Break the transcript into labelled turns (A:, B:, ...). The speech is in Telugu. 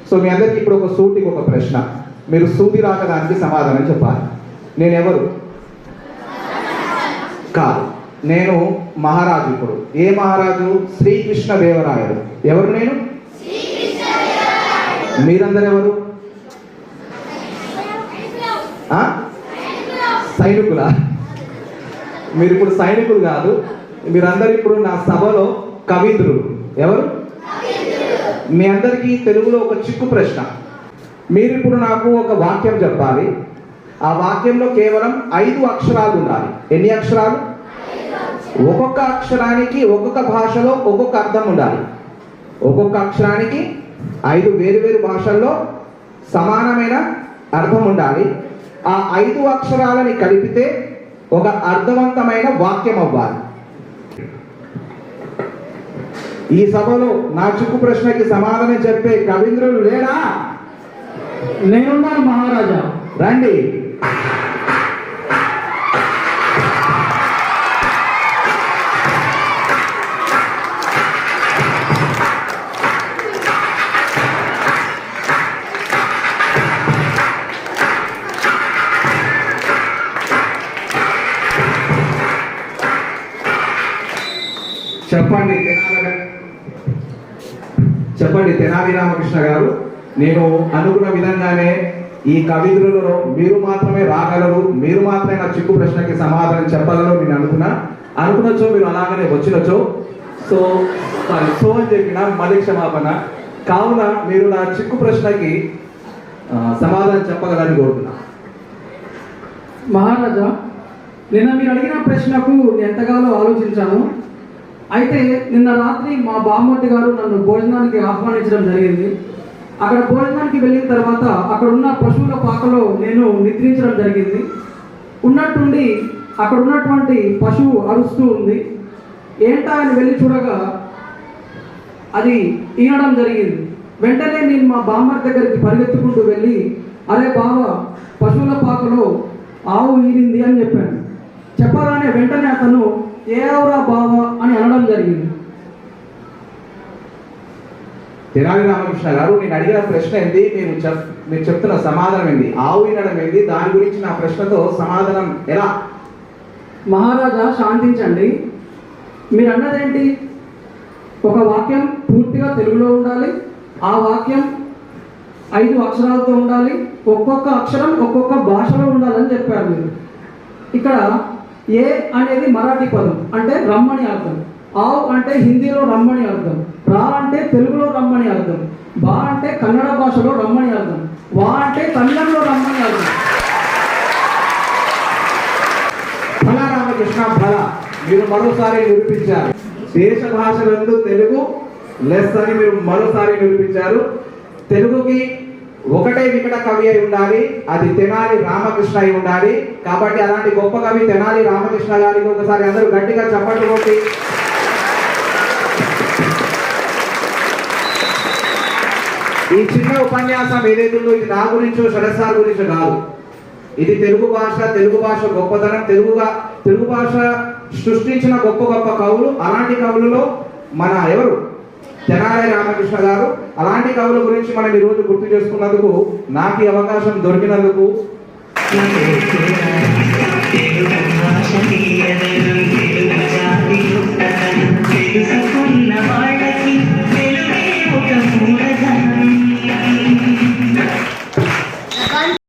A: సో మీ అందరికి ఇప్పుడు ఒక సూటికి ఒక ప్రశ్న, మీరు సూటి రాకడానికి సమాధానం చెప్పాలి. నేను ఎవరు? కాదు, నేను మహారాజు. ఇప్పుడు ఏ మహారాజు? శ్రీకృష్ణ దేవరాయలు. ఎవరు నేను? మీరందరూ ఎవరు? సైనికులా? మీరు ఇప్పుడు సైనికులు కాదు, మీరందరూ ఇప్పుడు నా సభలో కవీంద్రులు. ఎవరు? మీ అందరికీ తెలుగులో ఒక చిక్కు ప్రశ్న. మీరు ఇప్పుడు నాకు ఒక వాక్యం చెప్పాలి. ఆ వాక్యంలో కేవలం 5 అక్షరాలు ఉండాలి. ఎన్ని అక్షరాలు? ఒక్కొక్క అక్షరానికి ఒక్కొక్క భాషలో ఒక్కొక్క అర్థం ఉండాలి. ఒక్కొక్క అక్షరానికి 5 వేరు భాషల్లో సమానమైన అర్థం ఉండాలి. ఆ 5 అక్షరాలని కలిపితే ఒక అర్థవంతమైన వాక్యం అవ్వాలి. ఈ సభలో నా చిక్కు ప్రశ్నకి సమాధానం చెప్పే కవీంద్రులు లేడా?
B: నేనున్నాను మహారాజా,
A: రండి. చెప్పండి తెనాలి రామకృష్ణ గారు, నేను అనుకున్న విధంగానే ఈ కవిత్రులలో మీరు మాత్రమే రాగలరు, మీరు మాత్రమే నా చిక్కు ప్రశ్నకి సమాధానం చెప్పగలరు నేను అనుకున్నచో మీరు అలాగనే వచ్చినచో సో అని చెప్పిన మళ్ళీ క్షమాపణ. కావున మీరు నా చిక్కు ప్రశ్నకి సమాధానం చెప్పగలని కోరుతున్నా.
B: మహారాజా, నిన్న మీరు అడిగిన ప్రశ్నకు నేను ఎంతగానో ఆలోచించాను. అయితే నిన్న రాత్రి మా బామ్మర్ది గారు నన్ను భోజనానికి ఆహ్వానించడం జరిగింది. అక్కడ భోజనానికి వెళ్ళిన తర్వాత అక్కడ ఉన్న పశువుల పాకలో నేను నిద్రించడం జరిగింది. ఉన్నట్టుండి అక్కడ ఉన్నటువంటి పశువు అరుస్తూ ఉంది. ఏంటా అని వెళ్ళి చూడగా అది ఈనడం జరిగింది. వెంటనే నేను మా బామ్మర్ది దగ్గరికి పరిగెత్తుకుంటూ వెళ్ళి, అరే బావ, పశువుల పాకలో ఆవు ఈనింది అని చెప్పాను. చెప్పగానే వెంటనే అతను ఏవరా బావ అని అనడం జరిగింది.
A: తెనాలి రామకృష్ణ గారు, నేను అడిగిన ప్రశ్న ఏంటి, మీరు చెప్తున్న సమాధానం ఏంటి? ఆవు వినడం ఏంటి? దాని గురించి నా ప్రశ్నతో సమాధానం ఎలా?
B: మహారాజా శాంతించండి. మీరు అన్నదేంటి? ఒక వాక్యం పూర్తిగా తెలుగులో ఉండాలి, ఆ వాక్యం 5 అక్షరాలతో ఉండాలి, ఒక్కొక్క అక్షరం ఒక్కొక్క భాషలో ఉండాలని చెప్పారు మీరు. ఇక్కడ ఏ అనేది మరాఠీ పదం, అంటే రమ్మని అర్థం. ఆవ్ అంటే హిందీలో రమ్మని అర్థం. రా అంటే తెలుగులో రమ్మని అర్థం. బా అంటే కన్నడ భాషలో రమ్మని అర్థం. వా అంటే తమిళంలో రమ్మని అర్థం.
A: ఫల రామకృష్ణ ఫల, మీరు మరోసారి నిరూపించారు. దేశ భాషలందు తెలుగు లెస్ అని మీరు మరోసారి నిరూపించారు. తెలుగుకి ఒకటే వికట కవి అయి ఉండాలి, అది తెనాలి రామకృష్ణ అయి ఉండాలి. కాబట్టి అలాంటి గొప్ప కవి తెనాలి రామకృష్ణ గారికి ఒకసారి అందరూ గట్టిగా చప్పట్లు కొట్టి. ఈ చిన్న ఉపన్యాసం ఏదైతుందో ఇది నా గురించో శరసాల గురించో కాదు. ఇది తెలుగు భాష గొప్పతనం, తెలుగు భాష సృష్టించిన గొప్ప కవులు. అలాంటి కవులలో మన ఎవరు? తెనాలి రామకృష్ణ గారు. అలాంటి కవుల గురించి మనం ఈరోజు గుర్తు చేసుకున్నందుకు, నాకు ఈ అవకాశం దొరికినందుకు